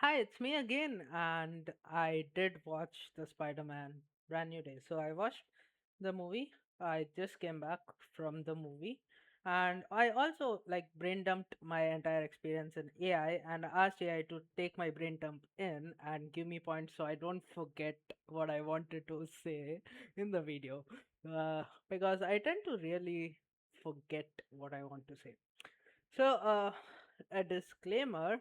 Hi, it's me again, and I did watch the Spider-Man Brand New Day. So I watched the movie. I just came back from the movie, and I also brain dumped my entire experience in AI and asked AI to take my brain dump in and give me points so I don't forget what I wanted to say in the video. Because I tend to really forget what I want to say. So, a disclaimer,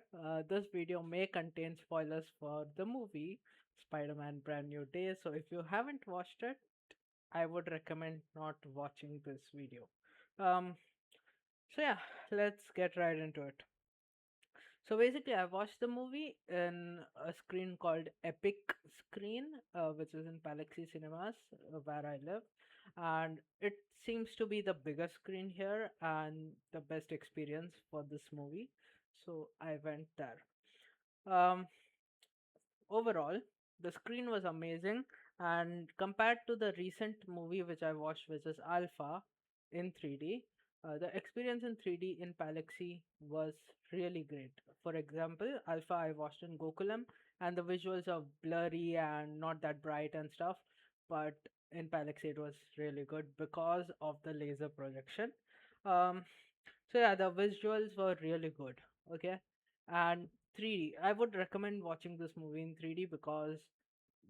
this video may contain spoilers for the movie Spider-Man Brand New Day. So if you haven't watched it, I would recommend not watching this video. Um, so yeah, let's get right into it. So basically, I watched the movie in a screen called Epic Screen, which is in Galaxy Cinemas, where I live, and it seems to be the biggest screen here and the best experience for this movie. So I went there. Um, Overall, the screen was amazing, and compared to the recent movie which I watched, which is Alpha in 3D, the experience in 3D in Galaxy was really great. For example, Alpha I watched in Gokulam, and the visuals are blurry and not that bright and stuff, but in Galaxy it was really good because of the laser projection. Um, so yeah, the visuals were really good. Okay, and 3D. I would recommend watching this movie in 3D because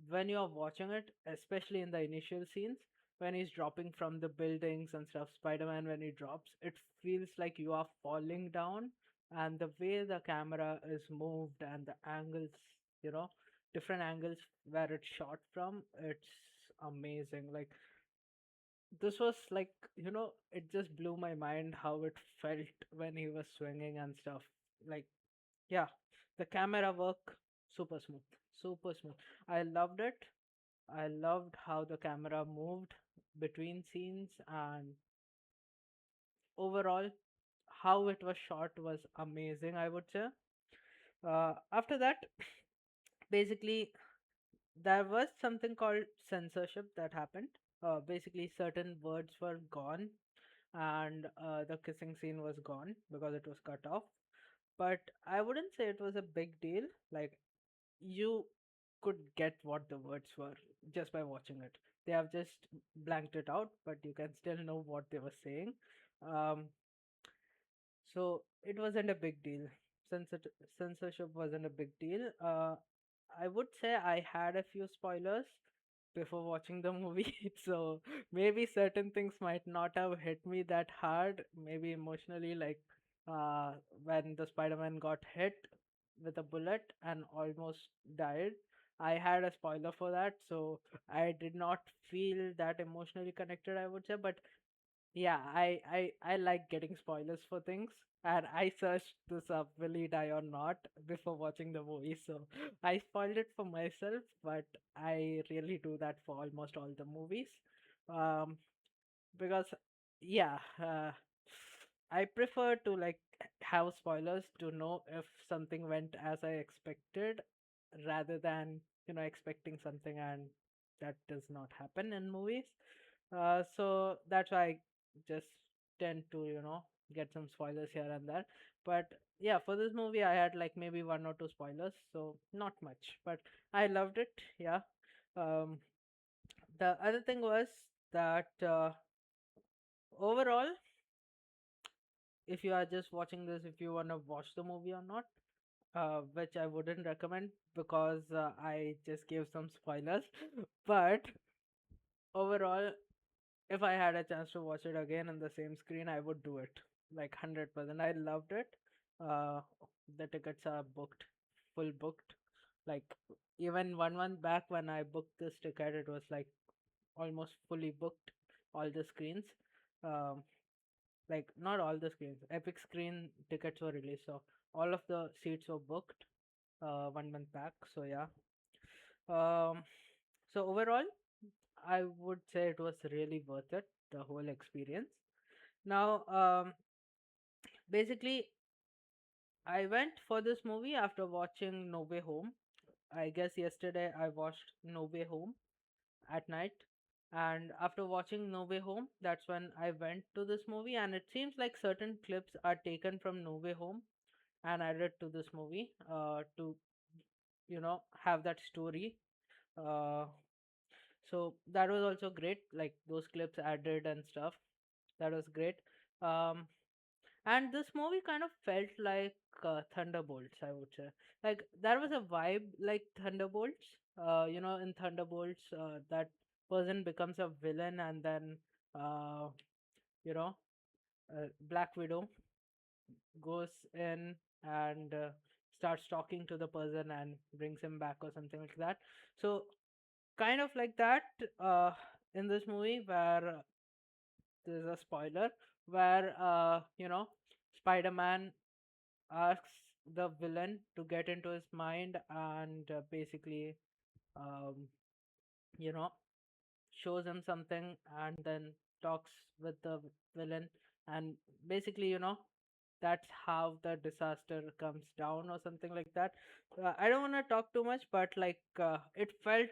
when you're watching it, especially in the initial scenes, when he's dropping from the buildings and stuff, Spider-Man when he drops, it feels like you are falling down, and the way the camera is moved and the angles, you know, different angles where it's shot from, it's amazing. Like this was it just blew my mind how it felt when he was swinging and stuff. Like, yeah, the camera work, super smooth, super smooth. I loved it. I loved how the camera moved between scenes, and overall how it was shot was amazing, I would say. After that, basically, there was something called censorship that happened. Basically, certain words were gone, and the kissing scene was gone because it was cut off. But I wouldn't say it was a big deal. Like, you could get what the words were just by watching it. They have just blanked it out, but you can still know what they were saying. Um, so it wasn't a big deal. Censorship wasn't a big deal. I would say I had a few spoilers before watching the movie, so maybe certain things might not have hit me that hard. Maybe emotionally, like uh, when the Spider-Man got hit with a bullet and almost died. I had a spoiler for that, so I did not feel that emotionally connected, I would say. But yeah, I like getting spoilers for things, and I searched this up, will he die or not, before watching the movie. So I spoiled it for myself, but I really do that for almost all the movies. Um, because yeah, I prefer to have spoilers to know if something went as I expected, rather than expecting something and that does not happen in movies. So that's why I just tend to get some spoilers here and there. But yeah, for this movie I had like maybe one or two spoilers, so not much, but I loved it. Yeah. um the other thing was that overall, if you are just watching this, if you want to watch the movie or not, which I wouldn't recommend because I just gave some spoilers. But overall, if I had a chance to watch it again on the same screen, I would do it like 100%. I loved it. Uh, the tickets are booked, full booked. Like, even 1 month back when I booked this ticket, it was like almost fully booked, all the screens. Um, like not all the screens, Epic Screen tickets were released, so all of the seats were booked 1 month back. So yeah. Um, so overall, I would say it was really worth it, the whole experience. Now, basically, I went for this movie after watching No Way Home. I guess yesterday I watched No Way Home at night. And after watching No Way Home, that's when I went to this movie. And it seems like certain clips are taken from No Way Home and added to this movie to have that story. Uh, so that was also great. Like those clips added and stuff. That was great. Um, and this movie kind of felt like Thunderbolts, I would say. Like there was a vibe like Thunderbolts. In Thunderbolts, that person becomes a villain, and then uh, you know, Black Widow goes in and starts talking to the person and brings him back or something like that. So kind of like that uh, in this movie where there's a spoiler where Spider-Man asks the villain to get into his mind and basically um, you know shows him something and then talks with the villain, and basically that's how the disaster comes down or something like that. I don't want to talk too much, but like it felt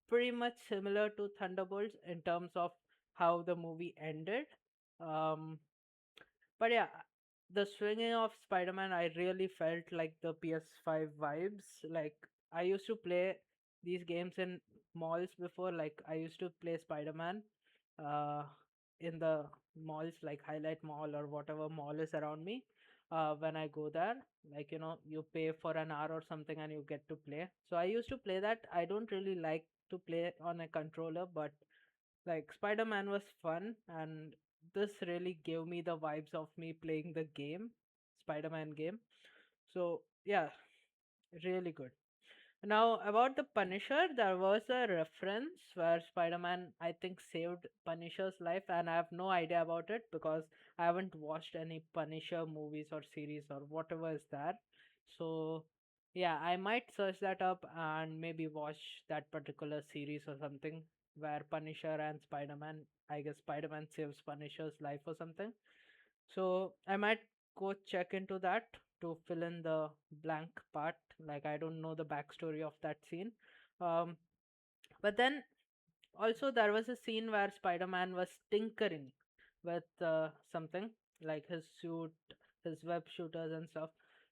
pretty much similar to Thunderbolts in terms of how the movie ended. um but yeah, the swinging of Spider-Man, I really felt like the PS5 vibes. Like I used to play these games in malls before. Like I used to play Spider-Man uh, in the malls, like Highlight Mall or whatever mall is around me. When I go there, like you pay for an hour or something and you get to play. So I used to play that. I don't really like to play on a controller, but like Spider-Man was fun, and this really gave me the vibes of me playing the game, Spider-Man game. So yeah, really good. Now, about the Punisher, there was a reference where Spider Man, I think, saved Punisher's life, and I have no idea about it because I haven't watched any Punisher movies or series or whatever is there. So, yeah, I might search that up and maybe watch that particular series or something where Punisher and Spider Man, I guess Spider Man saves Punisher's life or something. So I might go check into that to fill in the blank part. Like I don't know the backstory of that scene. Um, but then also there was a scene where Spider-Man was tinkering with something like his suit, his web shooters and stuff.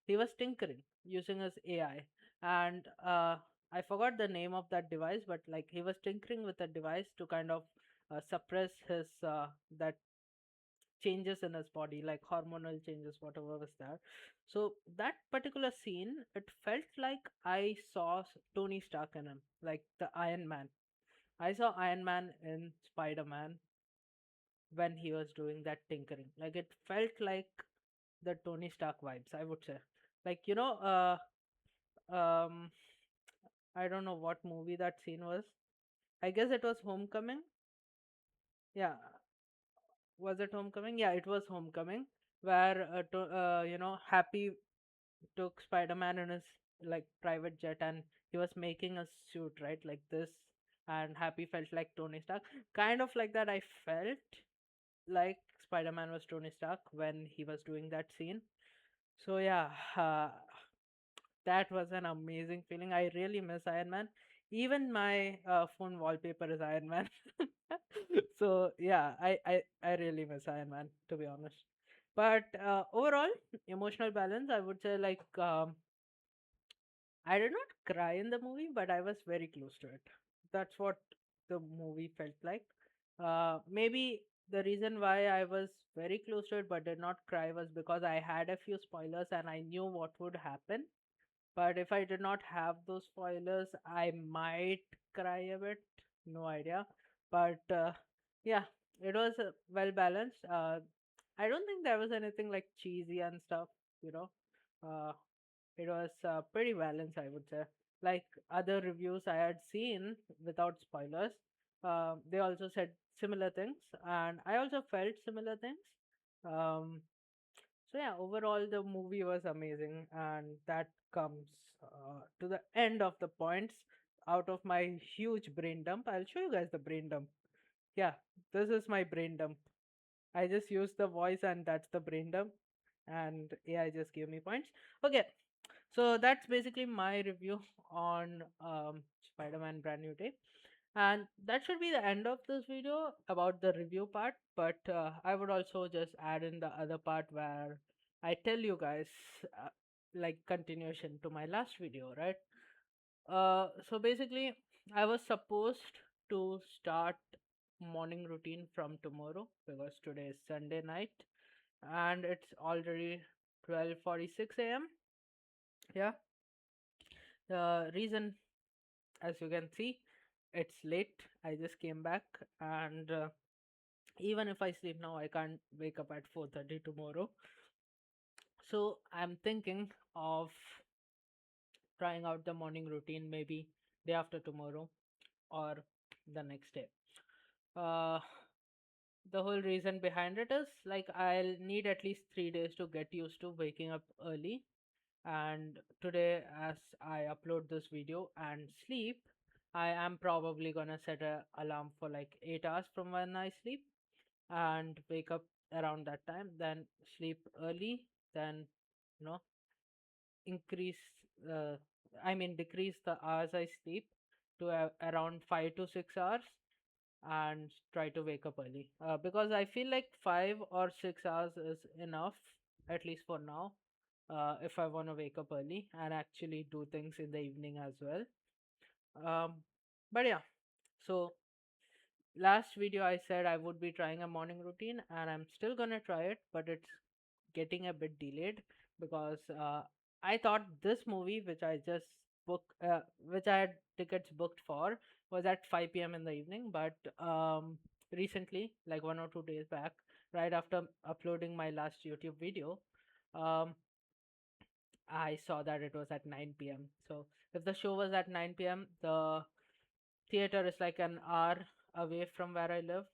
He was tinkering using his AI, and I forgot the name of that device, but like he was tinkering with a device to kind of suppress his that changes in his body, like hormonal changes, whatever was there. So that particular scene, it felt like I saw Tony Stark in him, like the Iron Man. I saw Iron Man in Spider Man when he was doing that tinkering. Like it felt like the Tony Stark vibes, I would say. Like I don't know what movie that scene was. I guess it was Homecoming. Yeah, was it Homecoming? Yeah, it was Homecoming, where Happy took Spider-Man in his like private jet and he was making a suit, right? Like this, and Happy felt like Tony Stark. Kind of like that I felt like Spider-Man was Tony Stark when he was doing that scene. So yeah, that was an amazing feeling. I really miss Iron Man. Even my phone wallpaper is Iron Man. So yeah, I really miss Iron Man, to be honest. But overall, emotional balance, I would say like I did not cry in the movie, but I was very close to it. That's what the movie felt like. Maybe the reason why I was very close to it but did not cry was because I had a few spoilers and I knew what would happen. But if I did not have those spoilers, I might cry a bit. No idea. But yeah, it was well balanced. I don't think there was anything like cheesy and stuff, you know. Uh, it was pretty balanced, I would say. Like other reviews I had seen without spoilers, they also said similar things, and I also felt similar things. Um, so yeah, overall the movie was amazing, and that comes to the end of the points out of my huge brain dump. I'll show you guys the brain dump. Yeah, this is my brain dump. I just used the voice, and that's the brain dump, and AI just gave me points. Okay, so that's basically my review on Spider-Man Brand New Day. And that should be the end of this video about the review part. But I would also just add in the other part where I tell you guys. like continuation to my last video, right? So basically, I was supposed to start morning routine from tomorrow because today is Sunday night and it's already 12:46 a.m. Yeah, the reason, as you can see, it's late. I just came back, and even if I sleep now, I can't wake up at 4:30 tomorrow. So I'm thinking of trying out the morning routine maybe day after tomorrow or the next day. Uh, the whole reason behind it is like I'll need at least 3 days to get used to waking up early. And today, as I upload this video and sleep, I am probably gonna set a alarm for like 8 hours from when I sleep and wake up around that time. Then sleep early. Then you know increase uh, I mean decrease the hours I sleep to around 5 to 6 hours and try to wake up early because I feel like 5 or 6 hours is enough, at least for now, if I want to wake up early and actually do things in the evening as well. um, but yeah, so last video I said I would be trying a morning routine and I'm still gonna try it, but it's getting a bit delayed because I thought this movie which I had tickets booked for was at 5 p.m. in the evening, but recently, like 1 or 2 days back, right after uploading my last YouTube video, um, I saw that it was at 9 p.m. So if the show was at 9 p.m., the theater is like an hour away from where I live.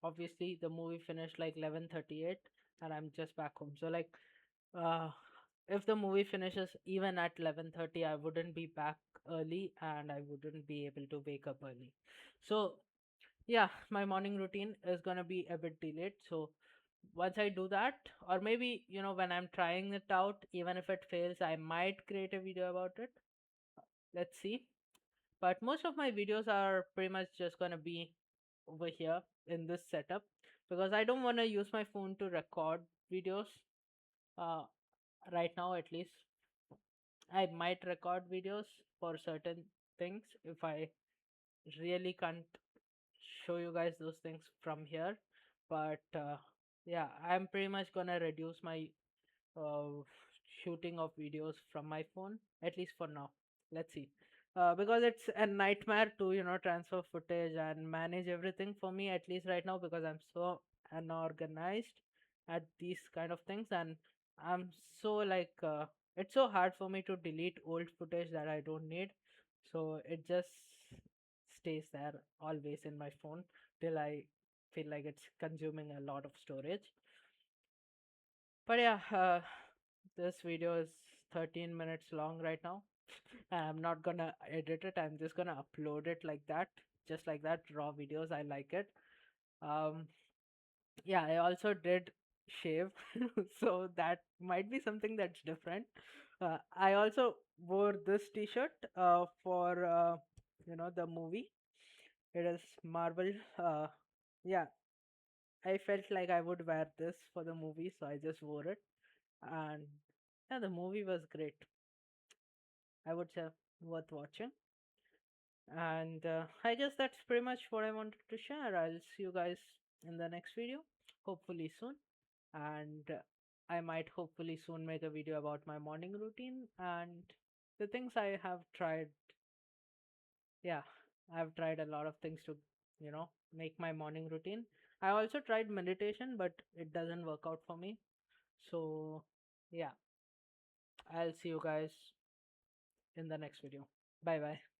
Obviously, the movie finished like 11:38, and I'm just back home. So like, uh, if the movie finishes even at 11:30, I wouldn't be back early, and I wouldn't be able to wake up early. So yeah, my morning routine is gonna be a bit delayed. So once I do that, or maybe when I'm trying it out, even if it fails, I might create a video about it. Let's see. But most of my videos are pretty much just gonna be over here in this setup because I don't want to use my phone to record videos. Uh, right now, at least, I might record videos for certain things if I really can't show you guys those things from here. But yeah, I'm pretty much gonna reduce my uh, shooting of videos from my phone, at least for now. Let's see. Because it's a nightmare to transfer footage and manage everything for me, at least right now, because I'm so unorganized at these kind of things, and I'm so like it's so hard for me to delete old footage that I don't need. So it just stays there always in my phone till I feel like it's consuming a lot of storage. But yeah, this video is 13 minutes long right now. I'm not gonna edit it. I'm just gonna upload it like that, just like that, raw videos. I like it. Um, yeah, I also did shave, so that might be something that's different. I also wore this T-shirt for the movie. It is Marvel. Yeah, I felt like I would wear this for the movie, so I just wore it. And yeah, the movie was great. I would say worth watching. And I guess that's pretty much what I wanted to share. I'll see you guys in the next video, hopefully soon. And I might hopefully soon make a video about my morning routine and the things I have tried. Yeah, I've tried a lot of things to, make my morning routine. I also tried meditation, but it doesn't work out for me. So, yeah, I'll see you guys in the next video. Bye bye.